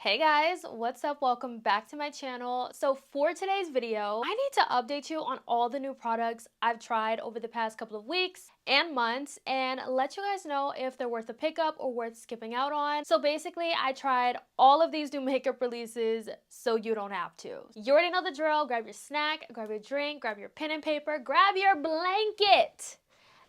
Hey guys, what's up? Welcome back to my channel. So for today's video, I need to update you on all the new products I've tried over the past couple of weeks and months and let you guys know if they're worth a pickup or worth skipping out on. So basically, I tried all of these new makeup releases so you don't have to. You already know the drill. Grab your snack, grab your drink, grab your pen and paper, grab your blanket.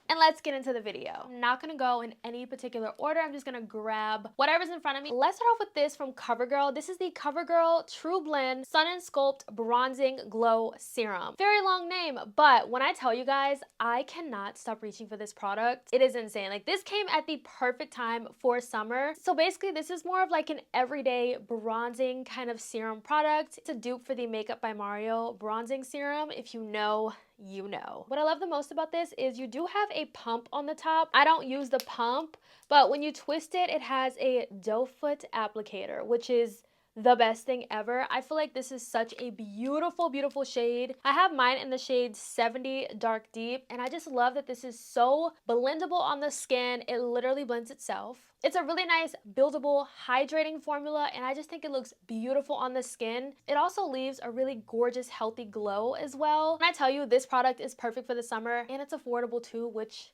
And let's get into the video. I'm not gonna go in any particular order. I'm just gonna grab whatever's in front of me. Let's start off with this from CoverGirl. This is the CoverGirl True Blend Sun and Sculpt Bronzing Glow Serum. Very long name, but when I tell you guys, I cannot stop reaching for this product. It is insane. Like, this came at the perfect time for summer. So basically, this is more of like an everyday bronzing kind of serum product. It's a dupe for the Makeup by Mario bronzing serum. If you know, you know. What I love the most about this is you do have a pump on the top. I don't use the pump, but when you twist it, it has a doe foot applicator, which is the best thing ever. I feel like this is such a beautiful, beautiful shade. I have mine in the shade 70 Dark Deep, and I just love that this is so blendable on the skin. It literally blends itself. It's a really nice, buildable, hydrating formula, and I just think it looks beautiful on the skin. It also leaves a really gorgeous, healthy glow as well. When I tell you this product is perfect for the summer, and it's affordable too, which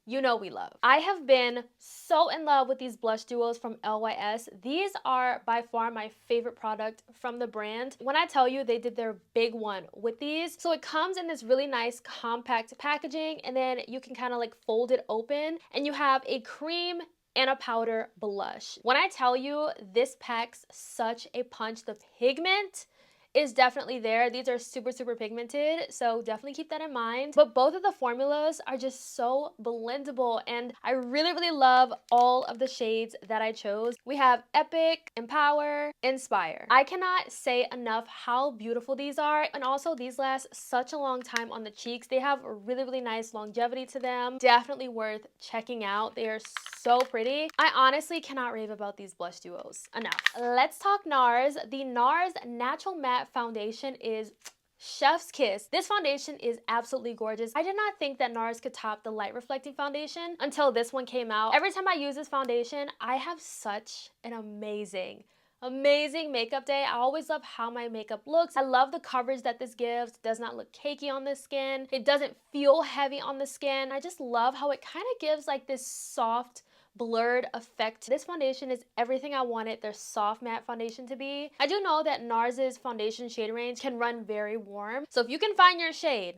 you know we love. I have been so in love with these blush duos from LYS. These are by far my favorite product from the brand. When I tell you they did their big one with these, so it comes in this really nice compact packaging, and then you can kind of like fold it open, and you have a cream and a powder blush. When I tell you this packs such a punch, the pigment is definitely there. These are super, super pigmented, so definitely keep that in mind. But both of the formulas are just so blendable, and I really, really love all of the shades that I chose. We have Epic, Empower, Inspire. I cannot say enough how beautiful these are, and also these last such a long time on the cheeks. They have a really, really nice longevity to them. Definitely worth checking out. They are so pretty. I honestly cannot rave about these blush duos enough. Let's talk NARS. The NARS Natural Matte Foundation is chef's kiss. This foundation is absolutely gorgeous. I did not think that NARS could top the light reflecting foundation until this one came out. Every time I use this foundation, I have such an amazing makeup day. I always love how my makeup looks. I love the coverage that this gives. It does not look cakey on the skin. It doesn't feel heavy on the skin. I just love how it kind of gives like this soft, blurred effect. This foundation is everything I wanted their soft matte foundation to be. I do know that NARS's foundation shade range can run very warm, so if you can find your shade,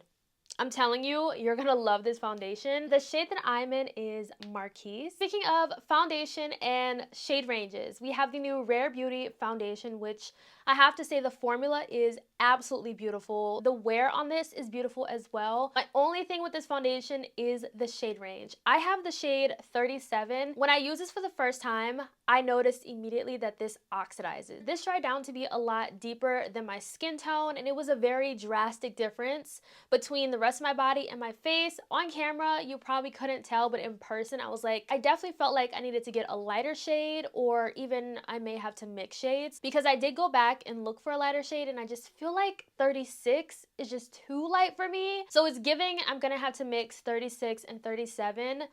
I'm telling you, you're gonna love this foundation. The shade that I'm in is Marquise. Speaking of foundation and shade ranges, we have the new Rare Beauty foundation, which I have to say the formula is absolutely beautiful. The wear on this is beautiful as well. My only thing with this foundation is the shade range. I have the shade 37. When I use this for the first time, I noticed immediately that this oxidizes. This dried down to be a lot deeper than my skin tone, and it was a very drastic difference between the rest of my body and my face. On camera, you probably couldn't tell, but in person, I was like, I definitely felt like I needed to get a lighter shade, or even I may have to mix shades, because I did go back and look for a lighter shade, and I just feel like 36 is just too light for me. So it's giving I'm gonna have to mix 36 and 37.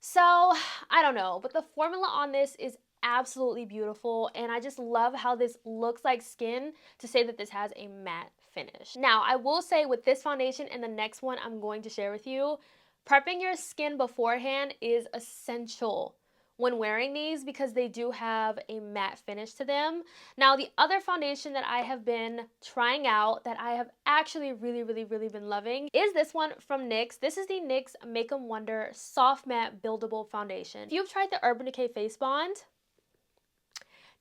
So I don't know, but the formula on this is absolutely beautiful, and I just love how this looks like skin to say that this has a matte finish. Now, I will say with this foundation and the next one I'm going to share with you, prepping your skin beforehand is essential when wearing these because they do have a matte finish to them. Now, the other foundation that I have been trying out that I have actually really been loving is this one from NYX. This is the NYX Make 'em Wonder Soft Matte Buildable Foundation. If you've tried the Urban Decay Face Bond,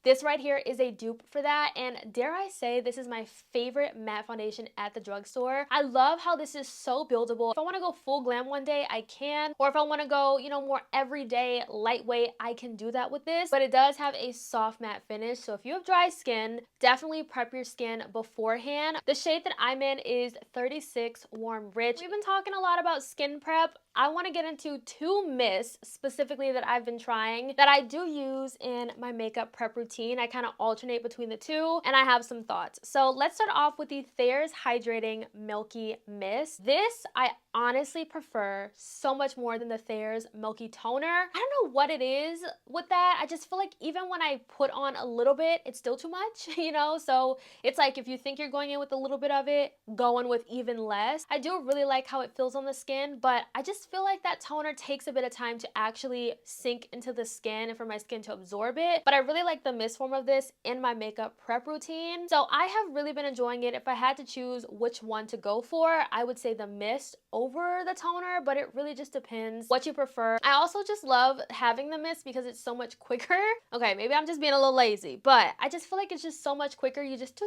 this right here is a dupe for that, and dare I say this is my favorite matte foundation at the drugstore. I love how this is so buildable. If I want to go full glam one day, I can, or if I want to go, you know, more everyday, lightweight, I can do that with this, but it does have a soft matte finish, so if you have dry skin, definitely prep your skin beforehand. The shade that I'm in is 36 Warm Rich. We've been talking a lot about skin prep. I want to get into two mists specifically that I've been trying that I do use in my makeup prep routine. I kind of alternate between the two, and I have some thoughts. So let's start off with the Thayer's Hydrating Milky Mist. This I honestly prefer so much more than the Thayer's Milky Toner. I don't know what it is with that. I just feel like even when I put on a little bit, it's still too much, you know? So it's like if you think you're going in with a little bit of it, go in with even less. I do really like how it feels on the skin, but I just feel like that toner takes a bit of time to actually sink into the skin and for my skin to absorb it. But I really like the mist form of this in my makeup prep routine. So I have really been enjoying it. If I had to choose which one to go for, I would say the mist over the toner, but it really just depends what you prefer. I also just love having the mist because it's so much quicker. Okay, maybe I'm just being a little lazy, but I just feel like it's just so much quicker. You just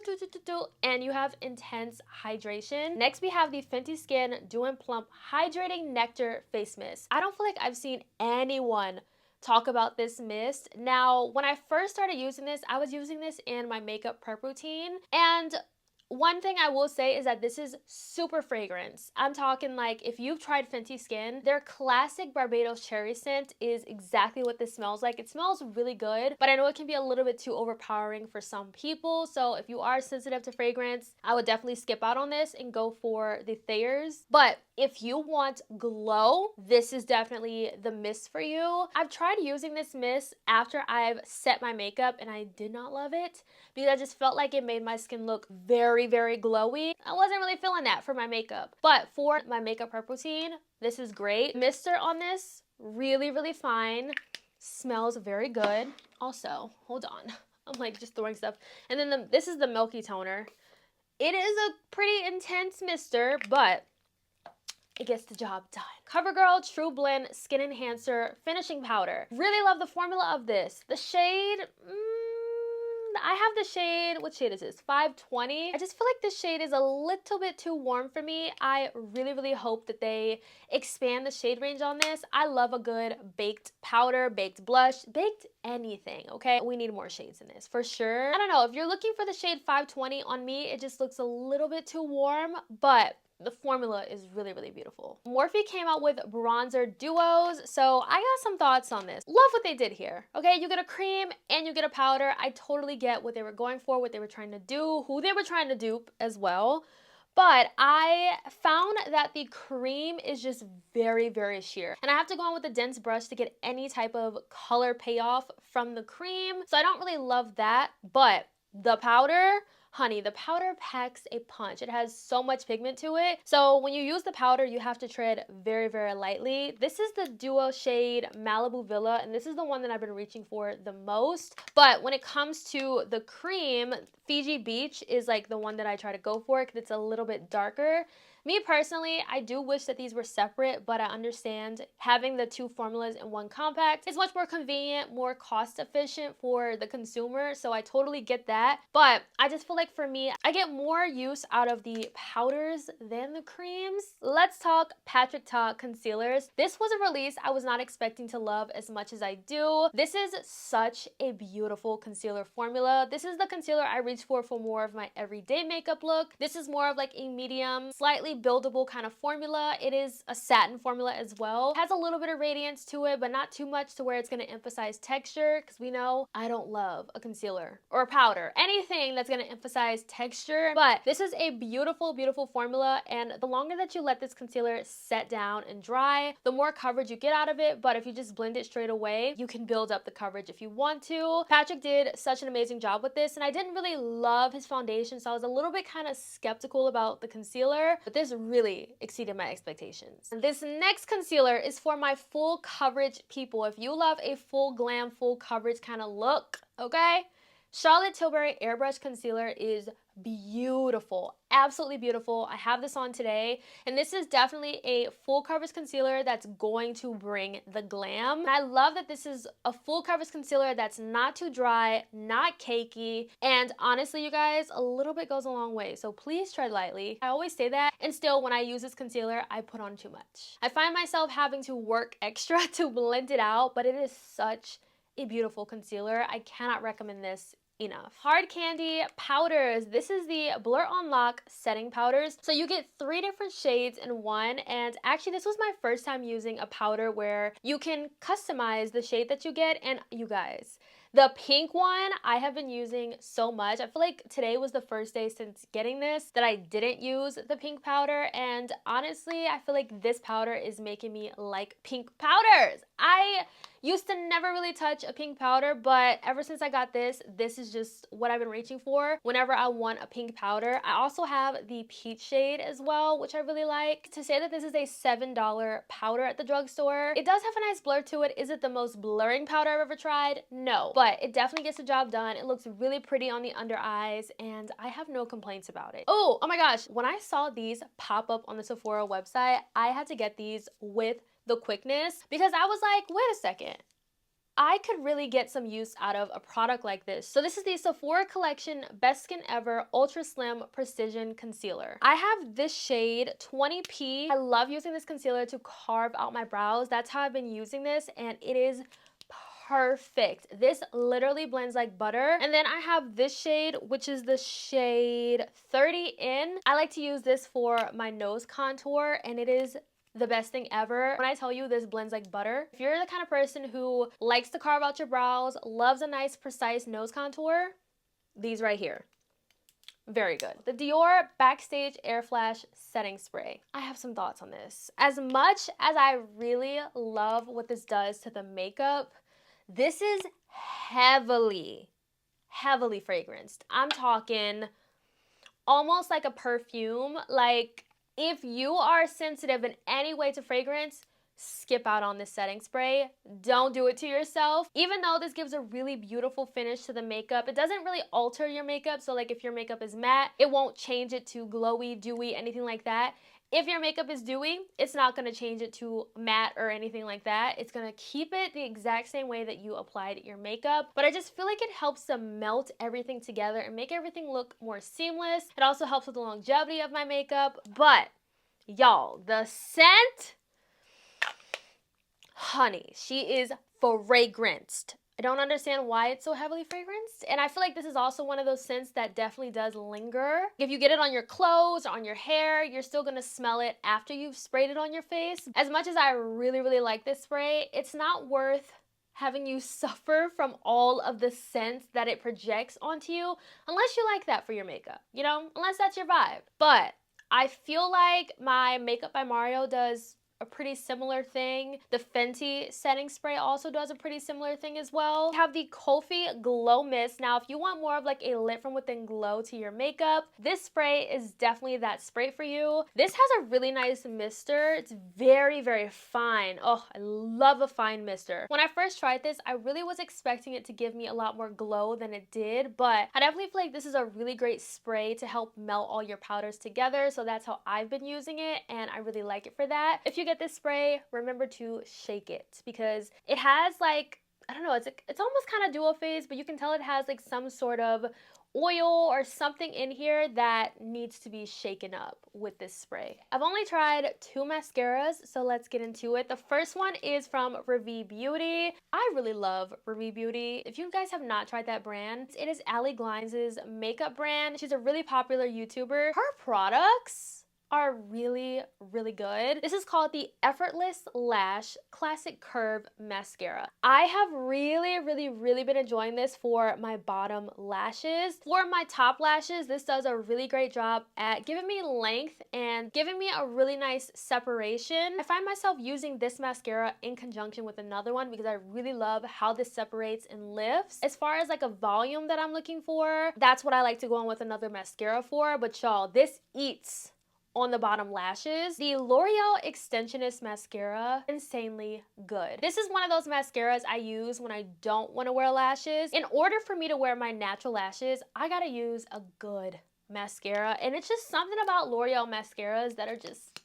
do, and you have intense hydration. Next, we have the Fenty Skin Dew and Plump Hydrating Nectar Face Mist. I don't feel like I've seen anyone talk about this mist. Now, when I first started using this, I was using this in my makeup prep routine, and one thing I will say is that this is super fragrance. I'm talking like if you've tried Fenty Skin, their classic Barbados cherry scent is exactly what this smells like. It smells really good, but I know it can be a little bit too overpowering for some people. So if you are sensitive to fragrance, I would definitely skip out on this and go for the Thayer's. But if you want glow, this is definitely the mist for you. I've tried using this mist after I've set my makeup and I did not love it because I just felt like it made my skin look very, very glowy. I wasn't really feeling that for my makeup. But for my makeup prep routine, this is great. Mister on this, really, really fine. Smells very good. Also, hold on. I'm like just throwing stuff. And then this is the Milky Toner. It is a pretty intense mister, but it gets the job done. CoverGirl True Blend Skin Enhancer Finishing Powder. Really love the formula of this. The shade, I have the shade, what shade is this? 520. I just feel like this shade is a little bit too warm for me. I really, really hope that they expand the shade range on this. I love a good baked powder, baked blush, baked anything, okay? We need more shades in this, for sure. I don't know, if you're looking for the shade 520 on me, it just looks a little bit too warm, but the formula is really, really beautiful. Morphe came out with bronzer duos, so I got some thoughts on this. Love what they did here, okay? You get a cream and you get a powder. I totally get what they were going for, what they were trying to do, who they were trying to dupe as well. But I found that the cream is just very, very sheer. And I have to go on with a dense brush to get any type of color payoff from the cream. So I don't really love that, but the powder, honey, the powder packs a punch. It has so much pigment to it. So when you use the powder, you have to tread very, very lightly. This is the duo shade Malibu Villa, and this is the one that I've been reaching for the most. But when it comes to the cream, Fiji Beach is like the one that I try to go for because it's a little bit darker. Me personally, I do wish that these were separate, but I understand having the two formulas in one compact is much more convenient, more cost efficient for the consumer, so I totally get that. But I just feel like for me, I get more use out of the powders than the creams. Let's talk Patrick Ta concealers. This was a release I was not expecting to love as much as I do. This is such a beautiful concealer formula. This is the concealer I reach for more of my everyday makeup look. This is more of like a medium, slightly buildable kind of formula. It is a satin formula as well. It has a little bit of radiance to it, but not too much to where it's going to emphasize texture, because we know I don't love a concealer or a powder, anything that's going to emphasize texture. But this is a beautiful, beautiful formula, and the longer that you let this concealer set down and dry, the more coverage you get out of it. But if you just blend it straight away, you can build up the coverage if you want to. Patrick did such an amazing job with this, and I didn't really love his foundation, so I was a little bit kind of skeptical about the concealer, but this really exceeded my expectations. And this next concealer is for my full coverage people. If you love a full glam, full coverage kind of look, okay? Charlotte Tilbury Airbrush Concealer is beautiful, absolutely beautiful. I have this on today, and this is definitely a full coverage concealer that's going to bring the glam. And I love that this is a full coverage concealer that's not too dry, not cakey, and honestly, you guys, a little bit goes a long way, so please tread lightly. I always say that, and still, when I use this concealer, I put on too much. I find myself having to work extra to blend it out, but it is such a beautiful concealer. I cannot recommend this enough. Hard Candy powders. This is the Blur On Lock setting powders. So you get 3 different shades in one, and actually this was my first time using a powder where you can customize the shade that you get, and you guys, The pink one I have been using so much. I feel like today was the first day since getting this that I didn't use the pink powder, and honestly, I feel like this powder is making me like pink powders. I used to never really touch a pink powder, but ever since I got this is just what I've been reaching for whenever I want a pink powder. I also have the peach shade as well, which I really like. To say that this is a $7 powder at the drugstore, it does have a nice blur to it. Is it the most blurring powder I've ever tried? No, but it definitely gets the job done. It looks really pretty on the under eyes, and I have no complaints about it. Oh my gosh, when I saw these pop up on the Sephora website, I had to get these with the quickness because I was like, wait a second, I could really get some use out of a product like this. So this is the Sephora Collection Best Skin Ever Ultra Slim Precision Concealer. I have this shade 20P. I love using this concealer to carve out my brows. That's how I've been using this, and it is perfect. This literally blends like butter. And then I have this shade, which is the shade 30 In. I like to use this for my nose contour, and it is the best thing ever. When I tell you this blends like butter, if you're the kind of person who likes to carve out your brows, loves a nice precise nose contour, these right here. Very good. The Dior Backstage Air Flash Setting Spray. I have some thoughts on this. As much as I really love what this does to the makeup, this is heavily fragranced. I'm talking almost like a perfume. Like, if you are sensitive in any way to fragrance, skip out on this setting spray. Don't do it to yourself. Even though this gives a really beautiful finish to the makeup, it doesn't really alter your makeup. So like if your makeup is matte, it won't change it to glowy, dewy, anything like that. If your makeup is dewy, it's not going to change it to matte or anything like that. It's going to keep it the exact same way that you applied your makeup. But I just feel like it helps to melt everything together and make everything look more seamless. It also helps with the longevity of my makeup. But y'all, the scent, honey, she is fragranced. I don't understand why it's so heavily fragranced. And I feel like this is also one of those scents that definitely does linger. If you get it on your clothes or on your hair, you're still gonna smell it after you've sprayed it on your face. As much as I really like this spray, it's not worth having you suffer from all of the scents that it projects onto you, unless you like that for your makeup, you know, unless that's your vibe. But I feel like my Makeup by Mario does a pretty similar thing. The Fenty setting spray also does a pretty similar thing as well. We have the Kofi Glow Mist. Now, if you want more of like a lit from within glow to your makeup, this spray is definitely that spray for you. This has a really nice mister. It's very fine. Oh, I love a fine mister. When I first tried this, I really was expecting it to give me a lot more glow than it did, but I definitely feel like this is a really great spray to help melt all your powders together. So that's how I've been using it, and I really like it for that. If you get this spray, remember to shake it because it has like, I don't know, it's almost kind of dual phase, but you can tell it has like some sort of oil or something in here that needs to be shaken up with this spray. I've only tried 2 mascaras, so let's get into it. The first one is from Rhode Beauty. I really love Rhode Beauty. If you guys have not tried that brand, it is Allie Glines' makeup brand. She's a really popular YouTuber. Her products are really good. This is called the Effortless Lash Classic Curve Mascara. I have really been enjoying this for my bottom lashes. For my top lashes, this does a really great job at giving me length and giving me a really nice separation. I find myself using this mascara in conjunction with another one because I really love how this separates and lifts. As far as like a volume that I'm looking for, that's what I like to go on with another mascara for. But y'all, this eats on the bottom lashes. The L'Oreal Extensionist Mascara, insanely good. This is one of those mascaras I use when I don't want to wear lashes. In order for me to wear my natural lashes, I gotta use a good mascara. And it's just something about L'Oreal mascaras that are just,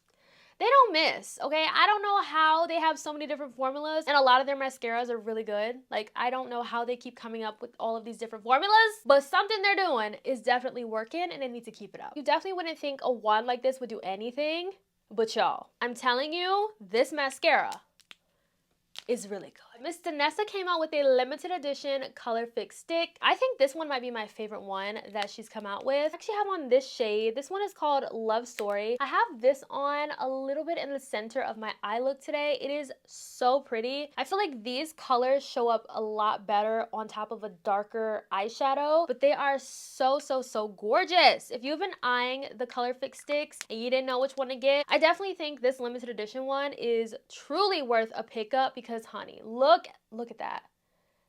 they don't miss, okay? I don't know how they have so many different formulas, and a lot of their mascaras are really good. Like, I don't know how they keep coming up with all of these different formulas, but something they're doing is definitely working, and they need to keep it up. You definitely wouldn't think a wand like this would do anything, but y'all, I'm telling you, this mascara is really good. Miss Danessa came out with a limited edition color fix stick. I think this one might be my favorite one that she's come out with. I actually have on this shade. This one is called Love Story. I have this on a little bit in the center of my eye look today. It is so pretty. I feel like these colors show up a lot better on top of a darker eyeshadow, but they are so gorgeous. If you've been eyeing the color fix sticks and you didn't know which one to get, I definitely think this limited edition one is truly worth a pickup because, honey, look at that.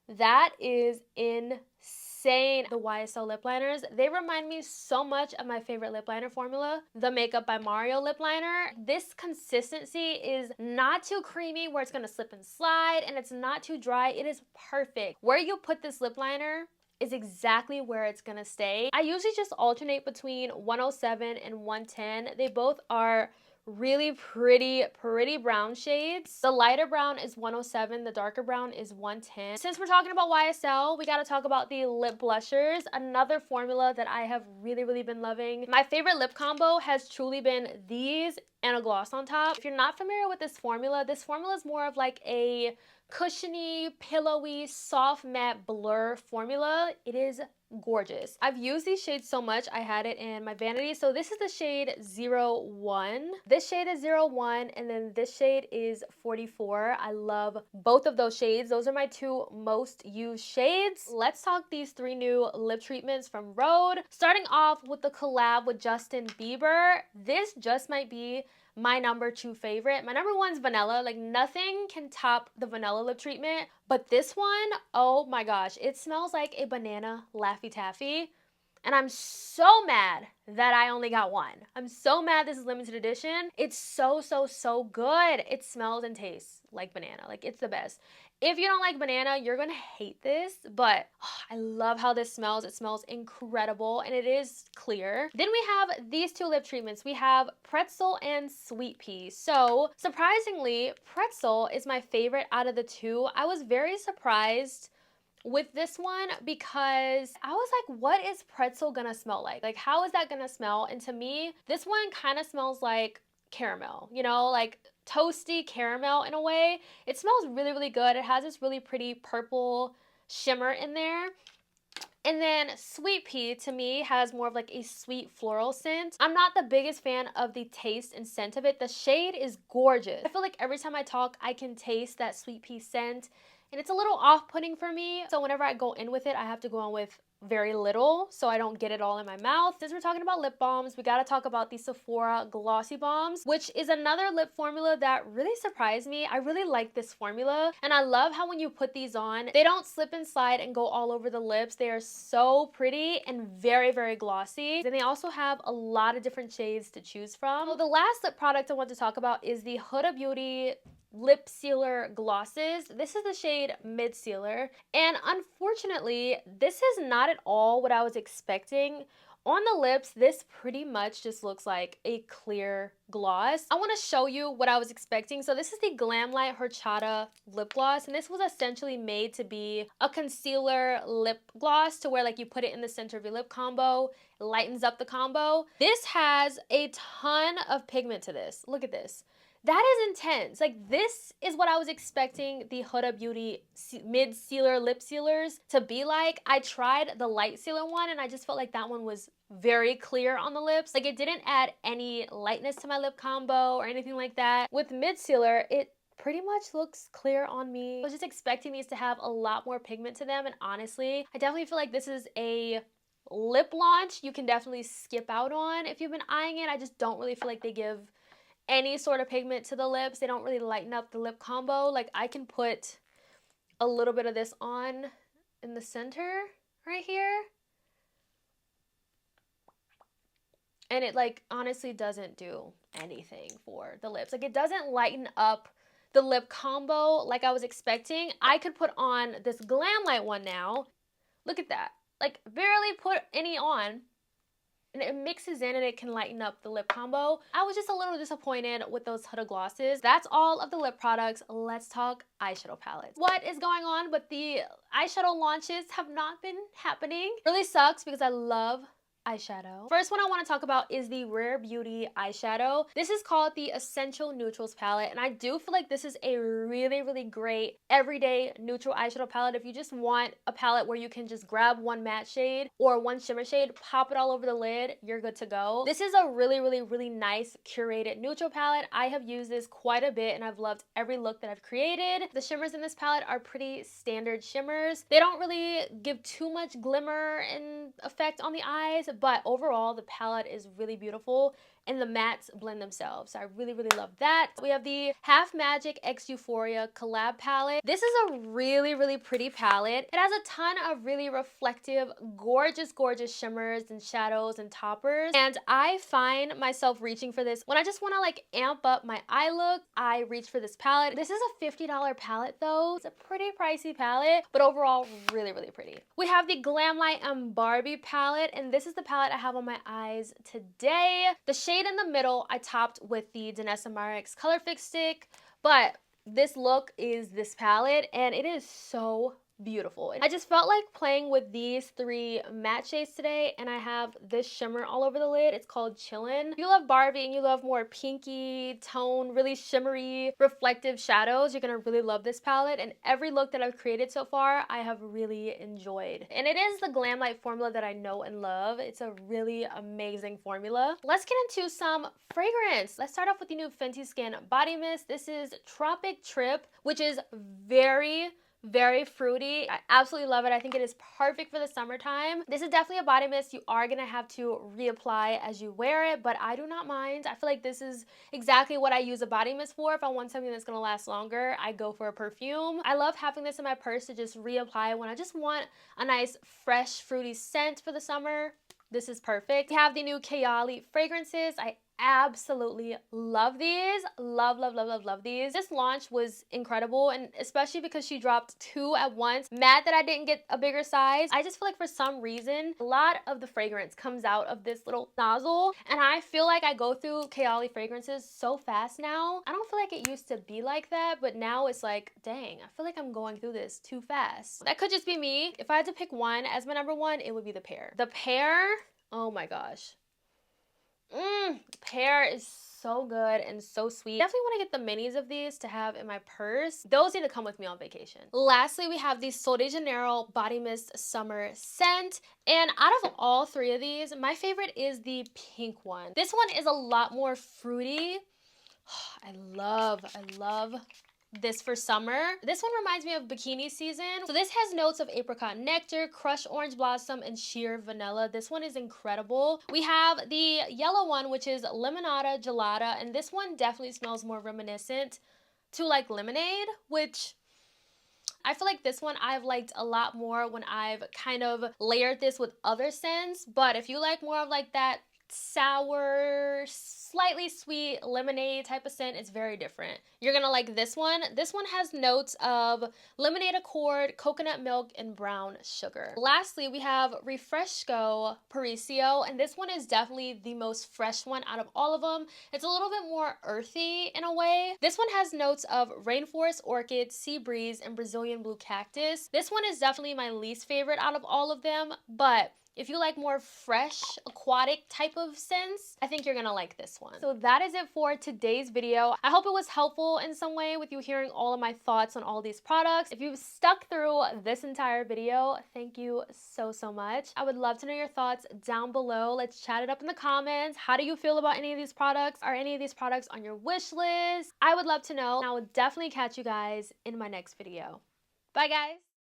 That is insane. The YSL lip liners, they remind me so much of my favorite lip liner formula, the Makeup by Mario lip liner. This consistency is not too creamy where it's gonna slip and slide, and it's not too dry. It is perfect. Where you put this lip liner is exactly where it's gonna stay. I usually just alternate between 107 and 110. They both are really pretty brown shades. The lighter brown is 107, the darker brown is 110. Since we're talking about YSL, we gotta talk about the lip blushers, another formula that I have really been loving. My favorite lip combo has truly been these and a gloss on top. If you're not familiar with this formula is more of like a cushiony, pillowy, soft matte blur formula. It is gorgeous. I've used these shades so much, I had it in my vanity. So this is the shade 01. This shade is 01, and then this shade is 44. I love both of those shades. Those are my two most used shades. Let's talk these three new lip treatments from Rhode. Starting off with the collab with Justin Bieber. This just might be my number 2 favorite. My number 1 is vanilla. Like, nothing can top the vanilla lip treatment, but this one, oh my gosh, it smells like a banana Laffy Taffy, and I'm so mad that I only got one. I'm so mad this is limited edition. It's so good. It smells and tastes like banana. Like, it's the best. If you don't like banana, you're gonna hate this, but I love how this smells. It smells incredible, and it is clear. Then we have these two lip treatments. We have Pretzel and Sweet Pea. So, surprisingly, Pretzel is my favorite out of the two. I was very surprised with this one because I was like, what is Pretzel gonna smell like? Like, how is that gonna smell? And to me, this one kind of smells like caramel, you know, like toasty caramel in a way. It smells really good. It has this really pretty purple shimmer in there. And then Sweet Pea, to me, has more of like a sweet floral scent. I'm not the biggest fan of the taste and scent of it. The shade is gorgeous. I feel like every time I talk, I can taste that Sweet Pea scent, and it's a little off-putting for me. So whenever I go in with it, I have to go in with very little so I don't get it all in my mouth. Since we're talking about lip balms, we gotta talk about the Sephora Glossy Balms, which is another lip formula that really surprised me. I really like this formula, and I love how when you put these on, they don't slip and slide and go all over the lips. They are so pretty and very glossy. And they also have a lot of different shades to choose from. So the last lip product I want to talk about is the Huda Beauty lip sealer glosses. This is the shade Mid Sealer, and unfortunately this is not at all what I was expecting. On the lips, this pretty much just looks like a clear gloss. I want to show you what I was expecting. So this is the Glamlight Horchata lip gloss, and this was essentially made to be a concealer lip gloss to where like you put it in the center of your lip combo, it lightens up the combo. This has a ton of pigment to this. Look at this. That is intense. Like, this is what I was expecting the Huda Beauty Mid Sealer lip sealers to be like. I tried the light sealer one, and I just felt like that one was very clear on the lips. Like, it didn't add any lightness to my lip combo or anything like that. With Mid Sealer, it pretty much looks clear on me. I was just expecting these to have a lot more pigment to them, and honestly, I definitely feel like this is a lip launch you can definitely skip out on if you've been eyeing it. I just don't really feel like they give any sort of pigment to the lips. They don't really lighten up the lip combo. Like, I can put a little bit of this on in the center right here, and it like honestly doesn't do anything for the lips. Like, it doesn't lighten up the lip combo like I was expecting. I could put on this Glamlight one now. Look at that. Like, barely put any on, and it mixes in and it can lighten up the lip combo. I was just a little disappointed with those Huda glosses. That's all of the lip products. Let's talk eyeshadow palettes. What is going on with the eyeshadow launches have not been happening. Really sucks because I love eyeshadow. First one I want to talk about is the Rare Beauty eyeshadow. This is called the Essential Neutrals palette, and I do feel like this is a really great everyday neutral eyeshadow palette. If you just want a palette where you can just grab one matte shade or one shimmer shade, pop it all over the lid, you're good to go. This is a really nice curated neutral palette. I have used this quite a bit and I've loved every look that I've created. The shimmers in this palette are pretty standard shimmers. They don't really give too much glimmer and effect on the eyes, but overall the palette is really beautiful and the mattes blend themselves. So I really love that. We have the Half Magic X Euphoria collab palette. This is a really pretty palette. It has a ton of really reflective, gorgeous shimmers and shadows and toppers. And I find myself reaching for this when I just want to like amp up my eye look. I reach for this palette. This is a $50 palette though. It's a pretty pricey palette, but overall really pretty. We have the Glamlight and Barbie palette, and this is the palette I have on my eyes today. The shade in the middle I topped with the Danessa Myricks Color Fix stick, but this look is this palette and it is so beautiful. I just felt like playing with these three matte shades today, and I have this shimmer all over the lid. It's called Chillin'. If you love Barbie and you love more pinky tone, really shimmery, reflective shadows, you're gonna really love this palette, and every look that I've created so far, I have really enjoyed. And it is the Glamlight formula that I know and love. It's a really amazing formula. Let's get into some fragrance. Let's start off with the new Fenty Skin Body Mist. This is Tropic Trip, which is very fruity. I absolutely love it. I think it is perfect for the summertime. This is definitely a body mist you are gonna have to reapply as you wear it, but I do not mind. I feel like this is exactly what I use a body mist for. If I want something that's gonna last longer, I go for a perfume. I love having this in my purse to just reapply when I just want a nice fresh fruity scent for the summer. This is perfect. We have the new Kayali fragrances. I absolutely love these. Love these. This launch was incredible, and especially because she dropped two at once. Mad that I didn't get a bigger size. I just feel like for some reason a lot of the fragrance comes out of this little nozzle, and I feel like I go through Kayali fragrances so fast now. I don't feel like it used to be like that, but now it's like, dang, I feel like I'm going through this too fast. That could just be me. If I had to pick one as my number one, it would be the Pear. The Pear, oh my gosh. Pear is so good and so sweet. Definitely want to get the minis of these to have in my purse. Those need to come with me on vacation. Lastly, we have the Sol de Janeiro Body Mist Summer Scent. And out of all three of these, my favorite is the pink one. This one is a lot more fruity. I love this for summer. This one reminds me of bikini season. So this has notes of apricot nectar, crushed orange blossom, and sheer vanilla. This one is incredible. We have the yellow one, which is limonada gelada, and this one definitely smells more reminiscent to like lemonade, which I feel like this one I've liked a lot more when I've kind of layered this with other scents. But if you like more of like that sour, slightly sweet lemonade type of scent, it's very different. You're gonna like this one. This one has notes of lemonade accord, coconut milk, and brown sugar. Lastly, we have Refresco Paricio, and this one is definitely the most fresh one out of all of them. It's a little bit more earthy in a way. This one has notes of rainforest orchid, sea breeze, and Brazilian blue cactus. This one is definitely my least favorite out of all of them, but if you like more fresh, aquatic type of scents, I think you're gonna like this one. So that is it for today's video. I hope it was helpful in some way with you hearing all of my thoughts on all these products. If you've stuck through this entire video, thank you so much. I would love to know your thoughts down below. Let's chat it up in the comments. How do you feel about any of these products? Are any of these products on your wish list? I would love to know, and I will definitely catch you guys in my next video. Bye guys!